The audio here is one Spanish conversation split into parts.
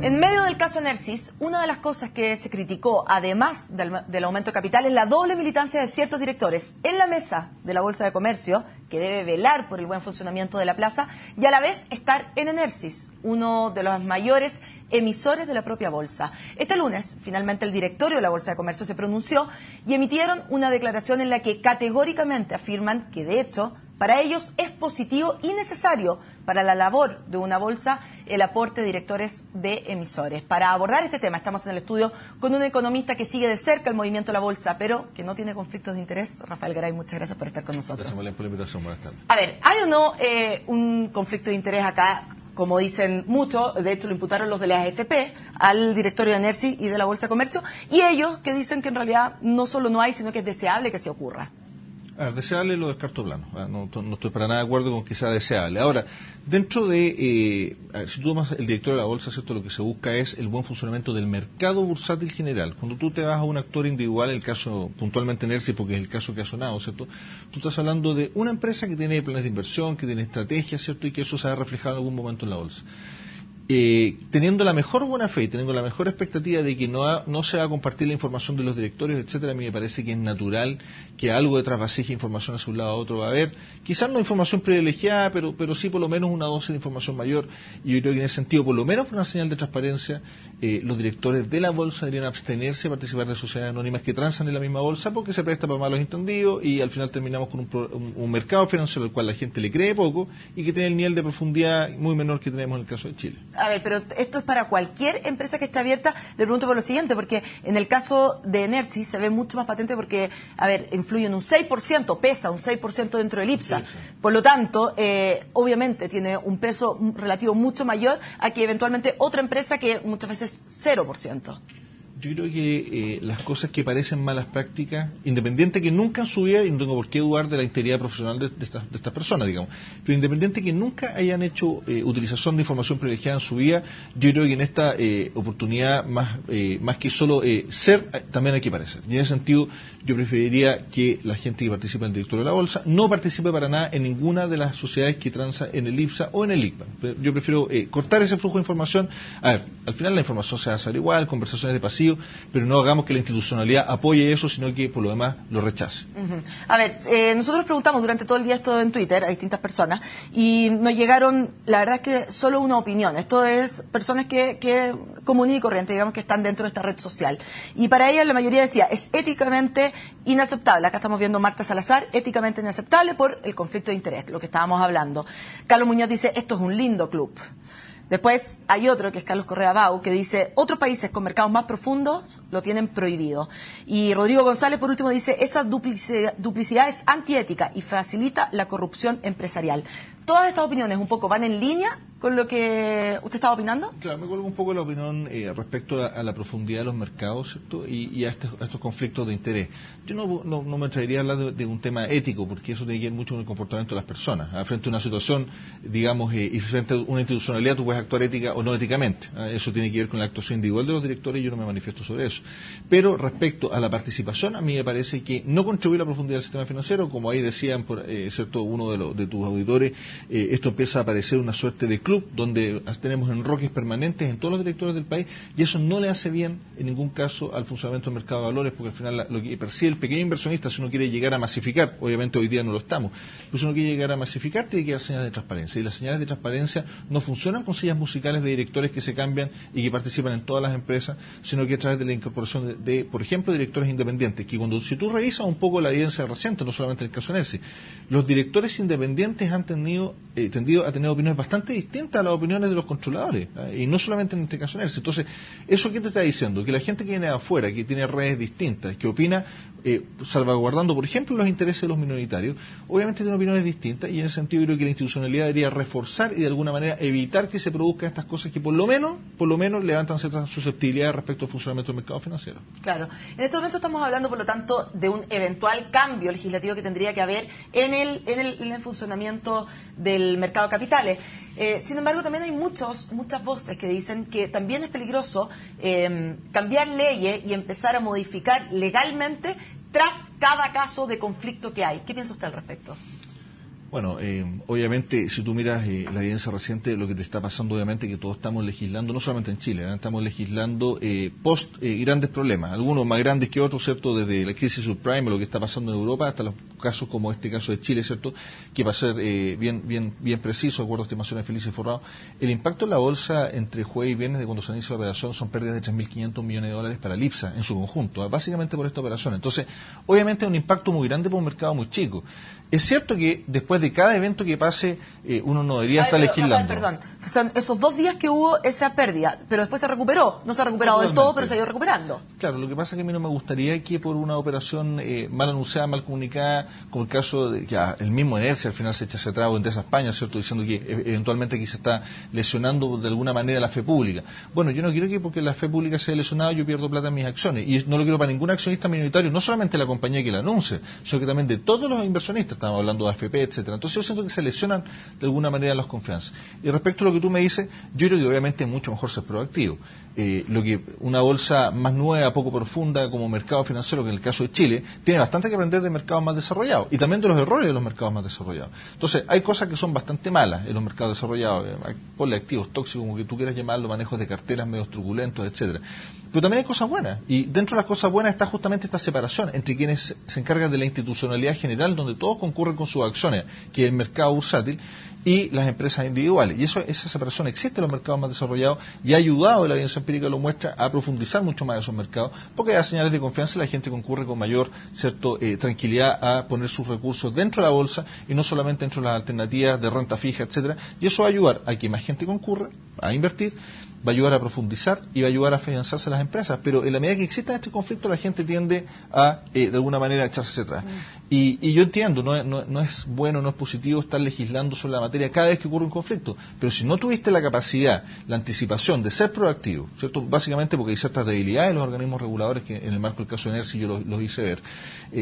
En medio del caso Enersys, una de las cosas que se criticó, además del aumento de capital, es la doble militancia de ciertos directores en la mesa de la Bolsa de Comercio, que debe velar por el buen funcionamiento de la plaza, y a la vez estar en Enersys, uno de los mayores emisores de la propia bolsa. Este lunes, finalmente, el directorio de la Bolsa de Comercio se pronunció y emitieron una declaración en la que categóricamente afirman que, de hecho, para ellos es positivo y necesario para la labor de una bolsa el aporte de directores de emisores. Para abordar este tema estamos en el estudio con un economista que sigue de cerca el movimiento de la bolsa, pero que no tiene conflictos de interés. Rafael Garay, muchas gracias por estar con nosotros. Gracias por la invitación. Buenas tardes. A ver, ¿hay o no un conflicto de interés acá? Como dicen mucho, de hecho lo imputaron los de la AFP al directorio de Enersys y de la Bolsa de Comercio, y ellos que dicen que en realidad no solo no hay, sino que es deseable que se ocurra. A ver, deseable lo descarto plano. No estoy para nada de acuerdo con que sea deseable. Ahora, dentro de... si tú tomas el director de la bolsa, ¿cierto? Lo que se busca es el buen funcionamiento del mercado bursátil general. Cuando tú te vas a un actor individual, el caso puntualmente Enersys, porque es el caso que ha sonado, ¿cierto? Tú estás hablando de una empresa que tiene planes de inversión, que tiene estrategias, ¿cierto? Y que eso se ha reflejado en algún momento en la bolsa. Teniendo la mejor buena fe, teniendo la mejor expectativa de que no se va a compartir la información de los directorios, etcétera, a mí me parece que es natural que algo de trasvasije información hacia un lado a otro va a haber. Quizás no información privilegiada, pero sí por lo menos una dosis de información mayor. Y yo creo que en ese sentido, por lo menos por una señal de transparencia, los directores de la bolsa deberían abstenerse de participar de sociedades anónimas que transan en la misma bolsa porque se presta para malos entendidos y al final terminamos con un mercado financiero al cual la gente le cree poco y que tiene el nivel de profundidad muy menor que tenemos en el caso de Chile. A ver, pero esto es para cualquier empresa que esté abierta. Le pregunto por lo siguiente, porque en el caso de Enersys se ve mucho más patente porque, a ver, influye en un 6%, pesa un 6% dentro del IPSA. Por lo tanto, obviamente tiene un peso relativo mucho mayor a que eventualmente otra empresa que muchas veces 0%. Yo creo que las cosas que parecen malas prácticas, independiente que nunca en su vida, y no tengo por qué dudar de la integridad profesional de estas personas, digamos, pero independiente que nunca hayan hecho utilización de información privilegiada en su vida, yo creo que en esta oportunidad, más que solo ser, también hay que parecer. Y en ese sentido, yo preferiría que la gente que participa en el directorio de la bolsa no participe para nada en ninguna de las sociedades que transa en el IPSA o en el ICBAN. Yo prefiero cortar ese flujo de información. A ver, al final la información se va a hacer igual, conversaciones de pasillo, pero no hagamos que la institucionalidad apoye eso, sino que por lo demás lo rechace. A ver, nosotros preguntamos durante todo el día esto en Twitter a distintas personas y nos llegaron, la verdad es que solo una opinión. Esto es personas que común y corriente, digamos, que están dentro de esta red social. Y para ellas la mayoría decía, es éticamente inaceptable. Acá estamos viendo Marta Salazar, éticamente inaceptable por el conflicto de interés, lo que estábamos hablando. Carlos Muñoz dice, esto es un lindo club. Después hay otro, que es Carlos Correa Bau, que dice, otros países con mercados más profundos lo tienen prohibido. Y Rodrigo González, por último, dice, esa duplicidad es antiética y facilita la corrupción empresarial. ¿Todas estas opiniones un poco van en línea con lo que usted estaba opinando? Claro, me cuelgo un poco la opinión respecto a la profundidad de los mercados, ¿cierto? Y a estos conflictos de interés. Yo no me atrevería a hablar de un tema ético, porque eso tiene que ver mucho con el comportamiento de las personas. Frente a una situación, digamos, y frente a una institucionalidad, tú puedes actuar ética o no éticamente. Eso tiene que ver con la actuación individual de los directores y yo no me manifiesto sobre eso. Pero respecto a la participación, a mí me parece que no contribuye a la profundidad del sistema financiero, como ahí decían, cierto, uno de tus auditores, esto empieza a parecer una suerte de club donde tenemos enroques permanentes en todos los directores del país y eso no le hace bien en ningún caso al funcionamiento del mercado de valores, porque al final lo que percibe el pequeño inversionista, si uno quiere llegar a masificar, obviamente hoy día no lo estamos, pero si uno quiere llegar a masificar tiene que dar señales de transparencia y las señales de transparencia no funcionan con sillas musicales de directores que se cambian y que participan en todas las empresas, sino que a través de la incorporación de por ejemplo, directores independientes, que si tú revisas un poco la evidencia reciente, no solamente en el caso de Enersys, los directores independientes han tendido a tener opiniones bastante distintas a las opiniones de los controladores, y no solamente en este caso Enersys. Entonces, ¿eso qué te está diciendo? Que la gente que viene de afuera, que tiene redes distintas, que opina salvaguardando, por ejemplo, los intereses de los minoritarios, obviamente tiene opiniones distintas y en ese sentido creo que la institucionalidad debería reforzar y de alguna manera evitar que se produzcan estas cosas que por lo menos levantan ciertas susceptibilidades respecto al funcionamiento del mercado financiero. Claro. En este momento estamos hablando, por lo tanto, de un eventual cambio legislativo que tendría que haber en el funcionamiento del mercado de capitales. Sin embargo, también hay muchas voces que dicen que también es peligroso cambiar leyes y empezar a modificar legalmente tras cada caso de conflicto que hay. ¿Qué piensa usted al respecto? Bueno, obviamente, si tú miras la evidencia reciente, lo que te está pasando, obviamente, que todos estamos legislando, no solamente en Chile, estamos legislando post grandes problemas, algunos más grandes que otros, ¿cierto? Desde la crisis subprime, lo que está pasando en Europa, hasta los casos como este caso de Chile, ¿cierto? Que va a ser bien preciso, de acuerdo a estimaciones de Felices Forrado. El impacto en la bolsa entre jueves y viernes de cuando se inicia la operación son pérdidas de 3.500 millones de dólares para el IPSA en su conjunto, básicamente por esta operación. Entonces, obviamente, es un impacto muy grande por un mercado muy chico. Es cierto que después de cada evento que pase, uno no debería estar legislando. Perdón, son esos 2 días que hubo esa pérdida, pero después se recuperó. No se ha recuperado del todo, pero se ha ido recuperando. Claro, lo que pasa es que a mí no me gustaría que por una operación mal anunciada, mal comunicada, como el caso de que el mismo Enersia al final se echa hacia atrás, o Endesa España, ¿cierto? Diciendo que eventualmente aquí se está lesionando de alguna manera la fe pública. Bueno, yo no quiero que porque la fe pública se haya lesionado yo pierdo plata en mis acciones. Y no lo quiero para ningún accionista minoritario, no solamente la compañía que la anuncie, sino que también de todos los inversionistas. Estamos hablando de AFP, etcétera. Entonces yo siento que se lesionan de alguna manera las confianzas. Y respecto a lo que tú me dices, yo creo que obviamente es mucho mejor ser proactivo. Lo que una bolsa más nueva, poco profunda como mercado financiero, que en el caso de Chile, tiene bastante que aprender de mercados más desarrollados y también de los errores de los mercados más desarrollados. Entonces hay cosas que son bastante malas en los mercados desarrollados, ponle activos tóxicos, como que tú quieras llamarlo, manejos de carteras medios truculentos, etcétera. Pero también hay cosas buenas, y dentro de las cosas buenas está justamente esta separación entre quienes se encargan de la institucionalidad general, donde todos concurren con sus acciones, que es el mercado bursátil, y las empresas individuales. Y esa separación existe en los mercados más desarrollados y ha ayudado, la evidencia empírica lo muestra, a profundizar mucho más esos mercados, porque da señales de confianza y la gente concurre con mayor tranquilidad a poner sus recursos dentro de la bolsa y no solamente dentro de las alternativas de renta fija, etcétera. Y eso va a ayudar a que más gente concurra a invertir, va a ayudar a profundizar y va a ayudar a financiarse las empresas, pero en la medida que exista este conflicto la gente tiende a, de alguna manera, echarse hacia atrás. Y yo entiendo, no es bueno, no es positivo estar legislando sobre la materia cada vez que ocurre un conflicto, pero si no tuviste la capacidad, la anticipación de ser proactivo, ¿cierto? Básicamente porque hay ciertas debilidades de los organismos reguladores que en el marco del caso de Enersia yo los hice ver.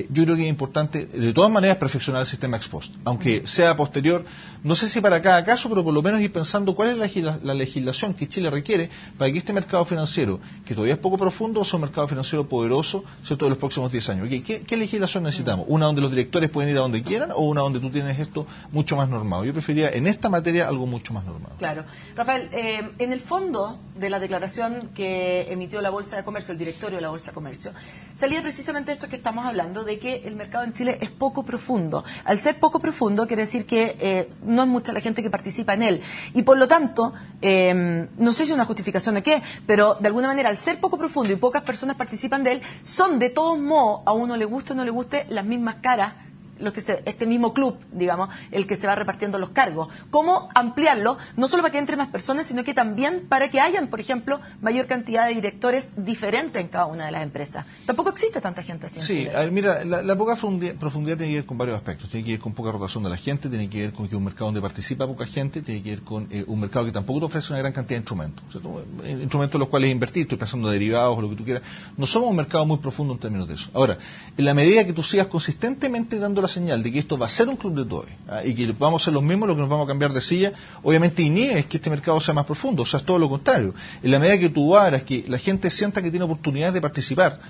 Yo creo que es importante, de todas maneras, perfeccionar el sistema ex post, aunque sea posterior, no sé si para cada caso, pero por lo menos ir pensando cuál es la legislación que Chile requiere para que este mercado financiero, que todavía es poco profundo, sea un mercado financiero poderoso, ¿cierto?, de los próximos 10 años. ¿Qué legislación necesitamos? ¿Una donde los directores pueden ir a donde quieran o una donde tú tienes esto mucho más normado? Yo preferiría en esta materia algo mucho más normado. Claro. Rafael, en el fondo de la declaración que emitió la Bolsa de Comercio, el directorio de la Bolsa de Comercio, salía precisamente esto que estamos hablando, de que el mercado en Chile es poco profundo. Al ser poco profundo quiere decir que no es mucha la gente que participa en él. Y por lo tanto, no sé si una justificación de qué, pero de alguna manera al ser poco profundo y pocas personas participan de él, son de todos modos, a uno le guste o no le guste, las mismas caras, este mismo club, digamos, el que se va repartiendo los cargos. ¿Cómo ampliarlo? No solo para que entre más personas, sino que también para que hayan, por ejemplo, mayor cantidad de directores diferentes en cada una de las empresas. Tampoco existe tanta gente así en Chile. A ver, mira, la poca profundidad tiene que ver con varios aspectos. Tiene que ver con poca rotación de la gente, tiene que ver con que un mercado donde participa poca gente, tiene que ver con un mercado que tampoco te ofrece una gran cantidad de instrumentos. ¿Cierto? Instrumentos en los cuales invertir, estoy pensando en derivados o lo que tú quieras. No somos un mercado muy profundo en términos de eso. Ahora, en la medida que tú sigas consistentemente dando la señal de que esto va a ser un club de todos y que vamos a ser los mismos, lo que nos vamos a cambiar de silla, obviamente inhibes que este mercado sea más profundo, o sea, es todo lo contrario. En la medida que tú hagas que la gente sienta que tiene oportunidades de participar,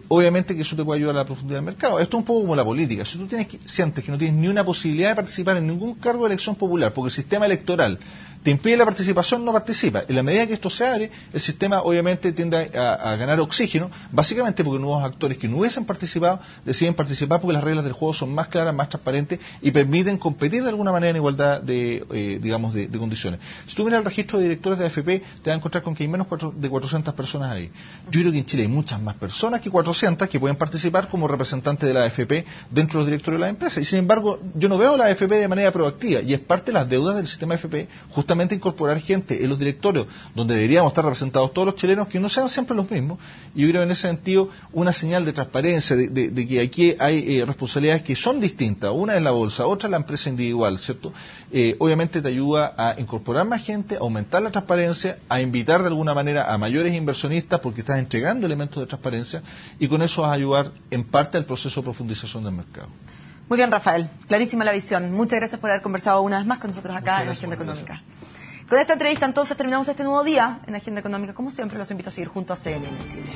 obviamente que eso te puede ayudar a la profundidad del mercado. Esto es un poco como la política. Si tú sientes que no tienes ni una posibilidad de participar en ningún cargo de elección popular, porque el sistema electoral te impide la participación, no participa. En la medida que esto se abre, el sistema obviamente tiende a ganar oxígeno, básicamente porque nuevos actores que no hubiesen participado deciden participar porque las reglas del juego son más claras, más transparentes y permiten competir de alguna manera en igualdad de condiciones. Si tú miras el registro de directores de AFP, te vas a encontrar con que hay menos de 400 personas ahí. Yo creo que en Chile hay muchas más personas que 400 que pueden participar como representantes de la AFP dentro de los directorios de las empresas. Y sin embargo, yo no veo a la AFP de manera proactiva y es parte de las deudas del sistema AFP justamente incorporar gente en los directorios donde deberíamos estar representados todos los chilenos, que no sean siempre los mismos. Y yo creo en ese sentido una señal de transparencia, de que aquí hay responsabilidades que son distintas, una es la bolsa, otra es la empresa individual, ¿cierto? Obviamente te ayuda a incorporar más gente, a aumentar la transparencia, a invitar de alguna manera a mayores inversionistas porque estás entregando elementos de transparencia y con eso vas a ayudar en parte al proceso de profundización del mercado. Muy bien, Rafael, clarísima la visión. Muchas gracias por haber conversado una vez más con nosotros acá en Agenda Económica. Con esta entrevista entonces terminamos este nuevo día en Agenda Económica. Como siempre los invito a seguir junto a CNN Chile.